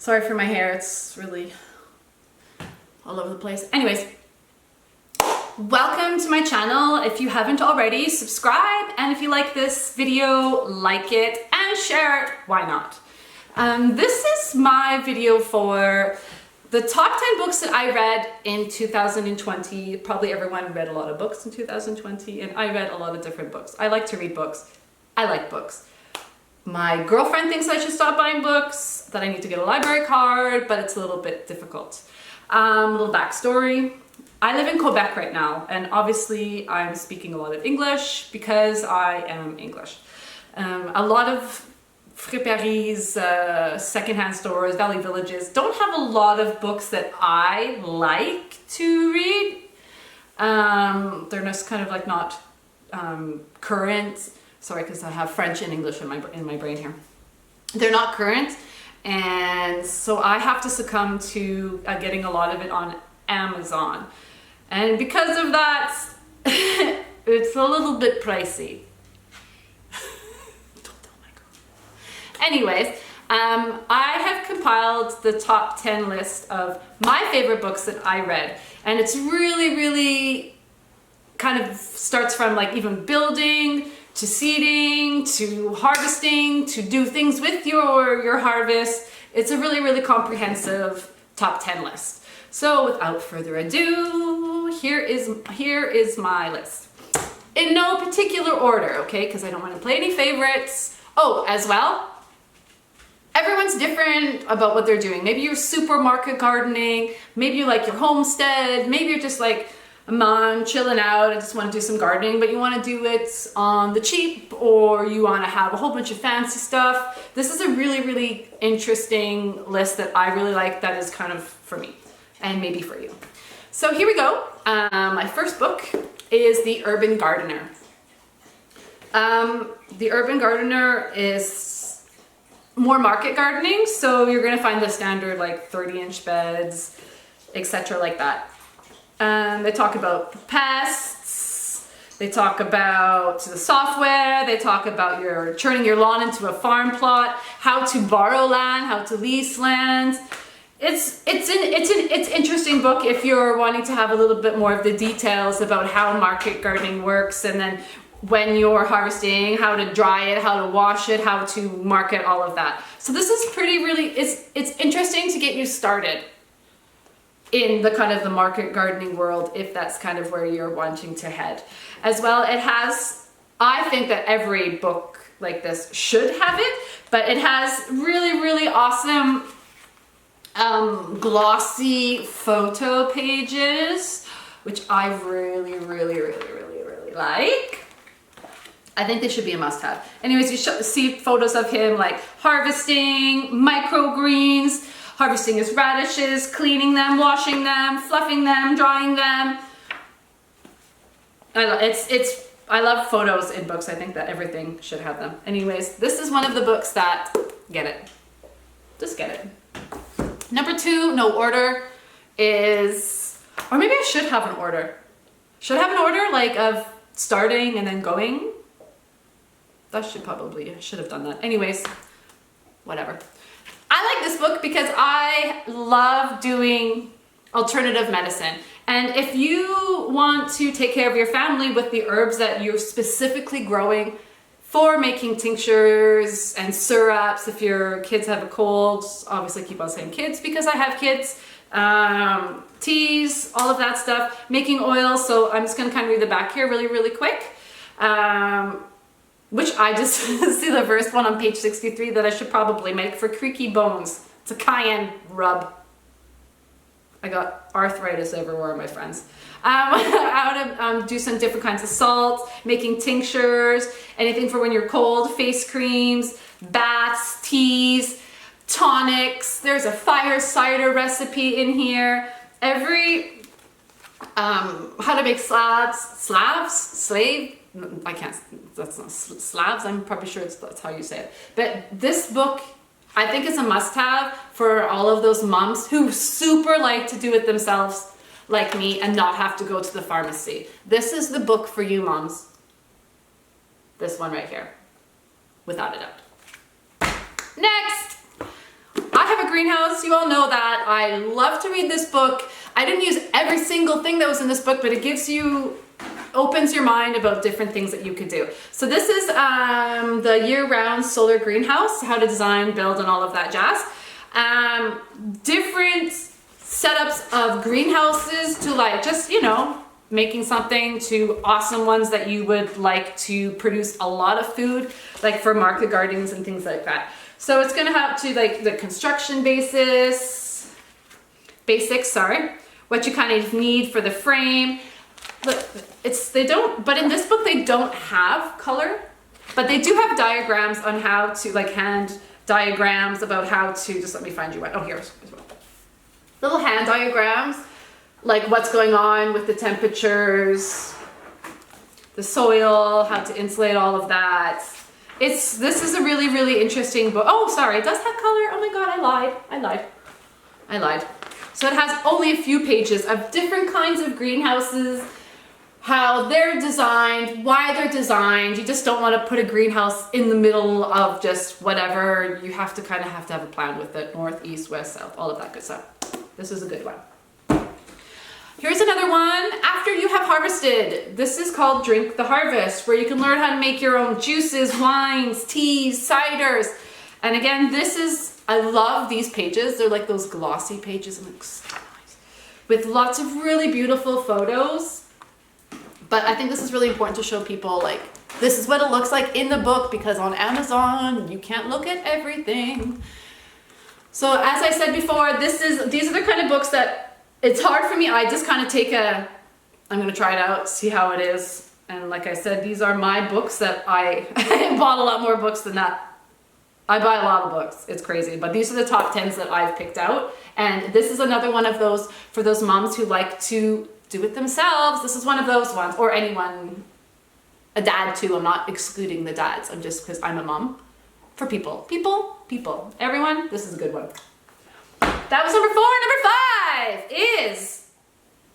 Sorry for my hair, it's really all over the place. Anyways, welcome to my channel. If you haven't already, subscribe, and if you like this video, like it and share it. Why not? This is my video for the top 10 books that I read in 2020. Probably everyone read a lot of books in 2020, and I read a lot of different books. I like to read books. I like books. My girlfriend thinks I should stop buying books, that I need to get a library card, but it's a little bit difficult. Little backstory. I live in Quebec right now, and obviously I'm speaking a lot of English because I am English. A lot of friperies, secondhand stores, valley villages don't have a lot of books that I like to read. They're just kind of like not current. Sorry, because I have French and English in my brain here. They're not current, and so I have to succumb to getting a lot of it on Amazon. And because of that, it's a little bit pricey. Don't tell my girl. Anyways, I have compiled the top 10 list of my favorite books that I read. And it's really kind of starts from like even building, to seeding, to harvesting, to do things with your harvest. It's a really comprehensive top 10 list. So without further ado, here is my list. In no particular order, okay? Because I don't want to play any favorites. Oh, as well, everyone's different about what they're doing. Maybe you're supermarket gardening, maybe you like your homestead, maybe you're just like a mom chilling out and just want to do some gardening, but you want to do it on the cheap, or you want to have a whole bunch of fancy stuff. This is a really interesting list that I really like, that is kind of for me and maybe for you. So here we go. My first book is The Urban Gardener. The Urban Gardener is more market gardening, so you're gonna find the standard like 30-inch beds, etc. like that. They talk about pests, they talk about the software, they talk about turning your lawn into a farm plot, how to borrow land, how to lease land. It's an interesting book if you're wanting to have a little bit more of the details about how market gardening works, and then when you're harvesting, how to dry it, how to wash it, how to market, all of that. So this is it's interesting to get you started in the kind of the market gardening world, if that's kind of where you're wanting to head. As well, it has, I think that every book like this should have it, but it has really awesome glossy photo pages, which I really like. I think they should be a must-have. Anyways, you see photos of him like harvesting microgreens, harvesting his radishes, cleaning them, washing them, fluffing them, drying them. I love photos in books. I think that everything should have them. Anyways, this is one of the books that get it. Just get it. Number 2, no order, is, or maybe I should have an order. Should I have an order like of starting and then going? I should have done that. Anyways, whatever. I like this book because I love doing alternative medicine. And if you want to take care of your family with the herbs that you're specifically growing for making tinctures and syrups, if your kids have a cold, obviously keep on saying kids because I have kids, teas, all of that stuff, making oils. So I'm just going to kind of read the back here really quick. Which I just see the first one on page 63 that I should probably make for creaky bones. It's a cayenne rub. I got arthritis everywhere, my friends. I would do some different kinds of salt, making tinctures, anything for when you're cold, face creams, baths, teas, tonics. There's a fire cider recipe in here. Every, how to make I can't, that's not slabs, I'm probably sure that's how you say it. But this book, I think, is a must-have for all of those moms who super like to do it themselves, like me, and not have to go to the pharmacy. This is the book for you moms. This one right here, without a doubt. Next! I not have a greenhouse. You all know that. I love to read this book. I didn't use every single thing that was in this book, but it gives you, opens your mind about different things that you could do. So this is the year-round solar greenhouse, how to design, build, and all of that jazz. Different setups of greenhouses to like just, you know, making something to awesome ones that you would like to produce a lot of food, like for market gardens and things like that. So it's gonna have to like the construction basics, what you kind of need for the frame. But but in this book they don't have color, but they do have diagrams on how to, like hand diagrams about how to, just let me find you one. Oh, here's one. Little hand diagrams, like what's going on with the temperatures, the soil, how to insulate all of that. This is a really, really interesting book. Oh, sorry, it does have color. Oh my God, I lied. So it has only a few pages of different kinds of greenhouses, how they're designed, why they're designed. You just don't want to put a greenhouse in the middle of just whatever. You have to kind of have a plan with it. North, east, west, south, all of that good stuff. This is a good one. Here's another one. After you have harvested, this is called Drink the Harvest, where you can learn how to make your own juices, wines, teas, ciders. And again, I love these pages. They're like those glossy pages and so nice, with lots of really beautiful photos. But I think this is really important to show people, like, this is what it looks like in the book, because on Amazon, you can't look at everything. So as I said before, these are the kind of books that it's hard for me. I just kind of I'm going to try it out, see how it is. And like I said, these are my books that I bought a lot more books than that. I buy a lot of books. It's crazy. But these are the top 10s that I've picked out. And this is another one of those for those moms who like to do it themselves. This is one of those ones. Or anyone, a dad too. I'm not excluding the dads. I'm just, because I'm a mom. For people. Everyone, this is a good one. That was number 4. Number 5 is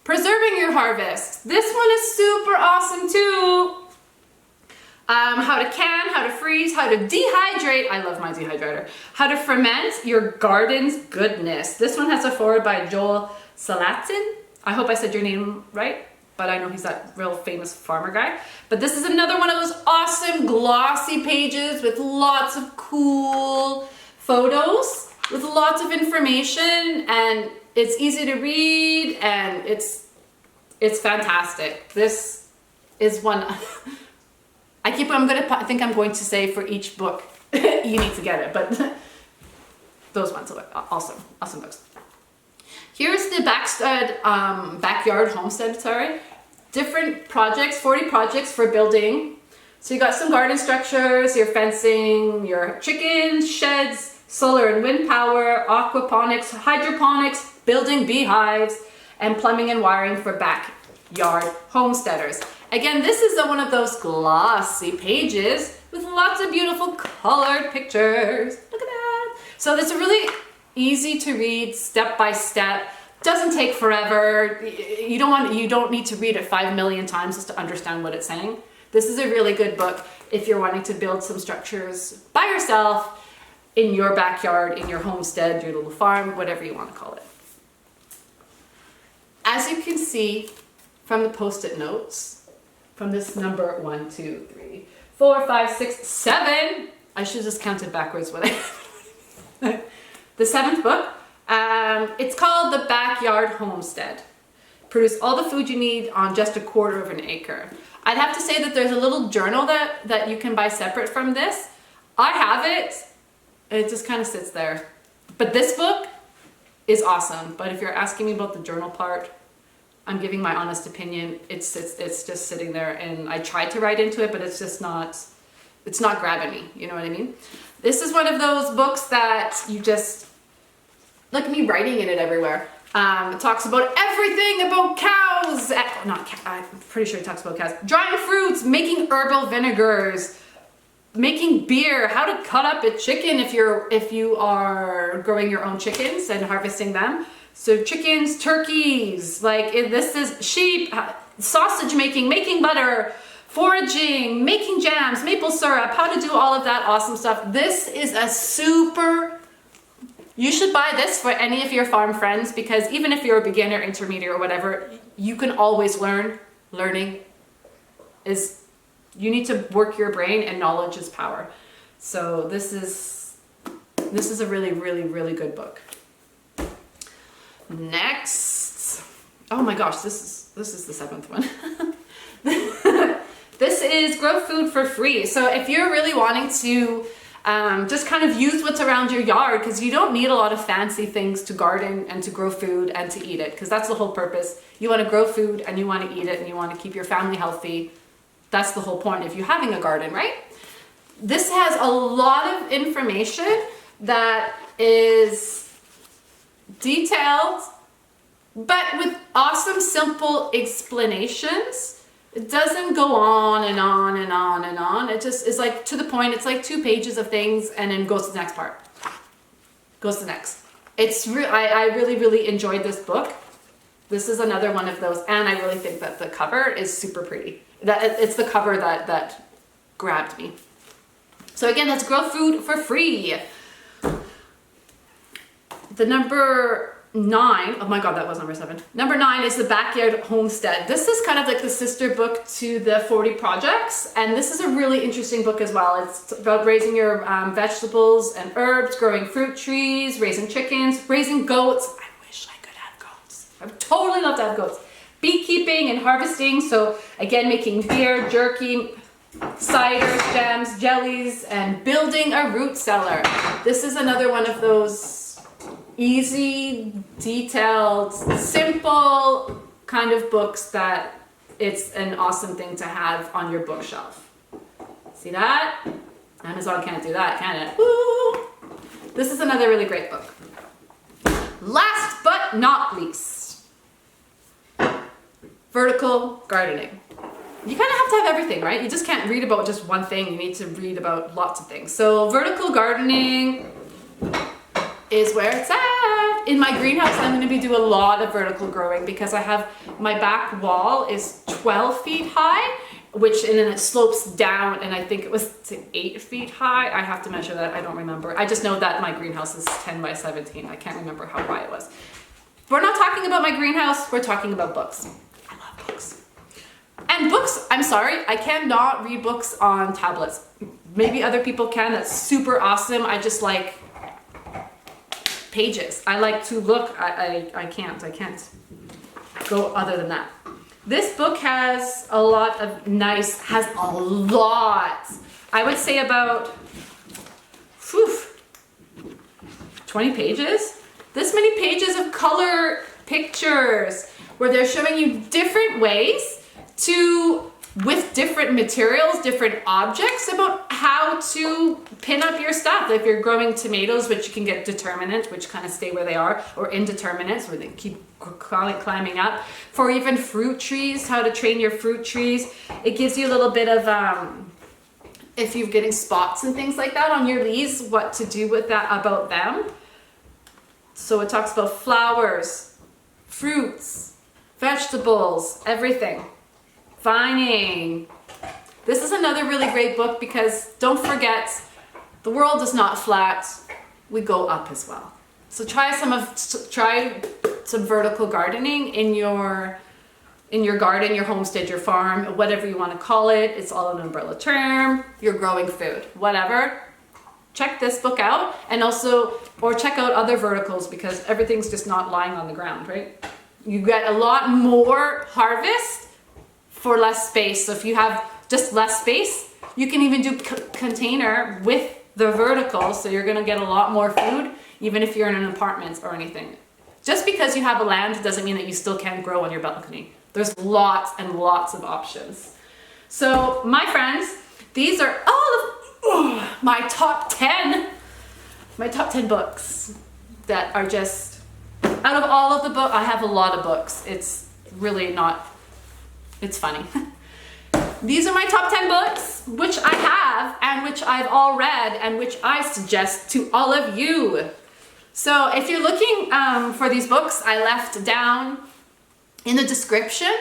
Persevering Your Harvest. This one is super awesome too. How to can, how to freeze, how to dehydrate. I love my dehydrator. How to ferment your garden's goodness. This one has a foreword by Joel Salatin. I hope I said your name right, but I know he's that real famous farmer guy. But this is another one of those awesome glossy pages with lots of cool photos, with lots of information, and it's easy to read, and it's fantastic. This is one I think I'm going to say for each book you need to get it, but those ones are awesome books. Here's the Backyard Homestead, different projects, 40 projects for building. So you got some garden structures, your fencing, your chickens, sheds, solar and wind power, aquaponics, hydroponics, building beehives, and plumbing and wiring for backyard homesteaders. Again, this is one of those glossy pages with lots of beautiful colored pictures. Look at that. So it's a really easy to read, step by step. Doesn't take forever. You don't need to read it 5 million times just to understand what it's saying. This is a really good book if you're wanting to build some structures by yourself in your backyard, in your homestead, your little farm, whatever you want to call it. As you can see from the post-it notes, from this number 1, 2, 3, 4, 5, 6, 7, I should have just counted backwards when I the 7th book. It's called The Backyard Homestead. Produce all the food you need on just 1/4 of an acre. I'd have to say that there's a little journal that you can buy separate from this. I have it. It just kind of sits there. But this book is awesome. But if you're asking me about the journal part, I'm giving my honest opinion. It's just sitting there, and I tried to write into it, but it's just not, it's not grabbing me. You know what I mean? This is one of those books that you just, look at me writing in it everywhere. It talks about everything about cows. I'm pretty sure it talks about cows. Drying fruits, making herbal vinegars, making beer, how to cut up a chicken if you are growing your own chickens and harvesting them. So chickens, turkeys, this is sheep, sausage making butter, foraging, making jams, maple syrup, how to do all of that awesome stuff. This is a super You should buy this for any of your farm friends, because even if you're a beginner, intermediate, or whatever, you can always learn. Learning is, you need to work your brain, and knowledge is power. So this is a really, really, really good book. Next, oh my gosh, this is the 7th one. This is Grow Food for Free. So if you're really wanting to just kind of use what's around your yard, because you don't need a lot of fancy things to garden and to grow food and to eat it, because that's the whole purpose. You want to grow food and you want to eat it and you want to keep your family healthy. That's the whole point if you're having a garden, right? This has a lot of information that is detailed, but with awesome, simple explanations. It doesn't go on and on and on and on. It just is like to the point. It's like 2 pages of things and then goes to the next part. Goes to the next. I really, really enjoyed this book. This is another one of those, and I really think that the cover is super pretty. It's the cover that grabbed me. So again, that's Grow Food for Free. The number 9, oh my god, that was number 7. Number 9 is the Backyard Homestead. This is kind of like the sister book to the 40 Projects, and this is a really interesting book as well. It's about raising your vegetables and herbs, growing fruit trees, raising chickens, raising goats. I wish I could have goats. I would totally love to have goats. Beekeeping and harvesting, so again, making beer, jerky, ciders, jams, jellies, and building a root cellar. This is another one of those easy, detailed, simple kind of books that it's an awesome thing to have on your bookshelf. See that? Amazon can't do that, can it? Woo! This is another really great book. Last but not least, vertical gardening. You kind of have to have everything, right? You just can't read about just one thing. You need to read about lots of things. So vertical gardening is where it's at. In my greenhouse, I'm going to be doing a lot of vertical growing, because I have, my back wall is 12 feet high, which, and then it slopes down, and I think it was to 8 feet high. I have to measure that. I don't remember. I just know that my greenhouse is 10 by 17. I can't remember how high it was. We're not talking about my greenhouse. We're talking about books. I love books. And books, I'm sorry, I cannot read books on tablets. Maybe other people can. That's super awesome. I just like pages. I like to look. I can't go other than that. This book has a lot of I would say about 20 pages. This many pages of color pictures where they're showing you different ways to, with different materials, different objects, about how to pin up your stuff. If you're growing tomatoes, which you can get determinants, which kind of stay where they are, or indeterminates, where they keep climbing up. For even fruit trees, how to train your fruit trees. It gives you a little bit of, if you're getting spots and things like that on your leaves, what to do with that, about them. So it talks about flowers, fruits, vegetables, everything. Vining. This is another really great book, because don't forget, the world is not flat. We go up as well. So try some vertical gardening in your garden, your homestead, your farm, whatever you want to call it. It's all an umbrella term. You're growing food, whatever. Check this book out, and also, or check out other verticals, because everything's just not lying on the ground, right? You get a lot more harvest for less space. So if you have just less space, you can even do container with the vertical, so you're gonna get a lot more food, even if you're in an apartment or anything. Just because you have a land doesn't mean that you still can't grow on your balcony. There's lots and lots of options. So my friends, these are all of my top 10 books that are just, out of all of the books, I have a lot of books. It's really not, it's funny. These are my top 10 books, which I have and which I've all read and which I suggest to all of you. So if you're looking for these books, I left down in the description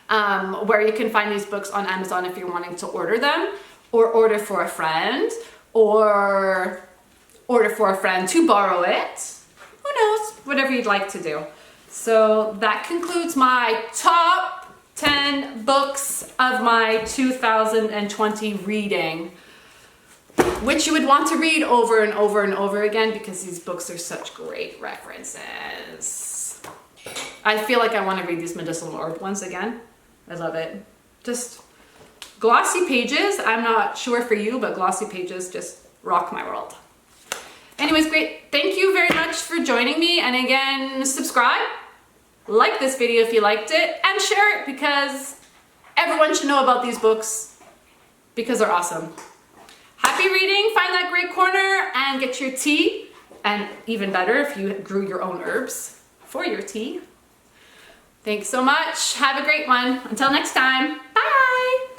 where you can find these books on Amazon if you're wanting to order them, or order for a friend, or order for a friend to borrow it. Who knows? Whatever you'd like to do. So that concludes my top 10 books of my 2020 reading, which you would want to read over and over and over again because these books are such great references. I feel like I want to read these medicinal herb ones again. I love it. Just glossy pages. I'm not sure for you, but glossy pages just rock my world. Anyways, great. Thank you very much for joining me. And again, subscribe, like this video if you liked it, and share it because everyone should know about these books because they're awesome. Happy reading. Find that great corner and get your tea. And even better if you grew your own herbs for your tea. Thanks so much. Have a great one. Until next time. Bye.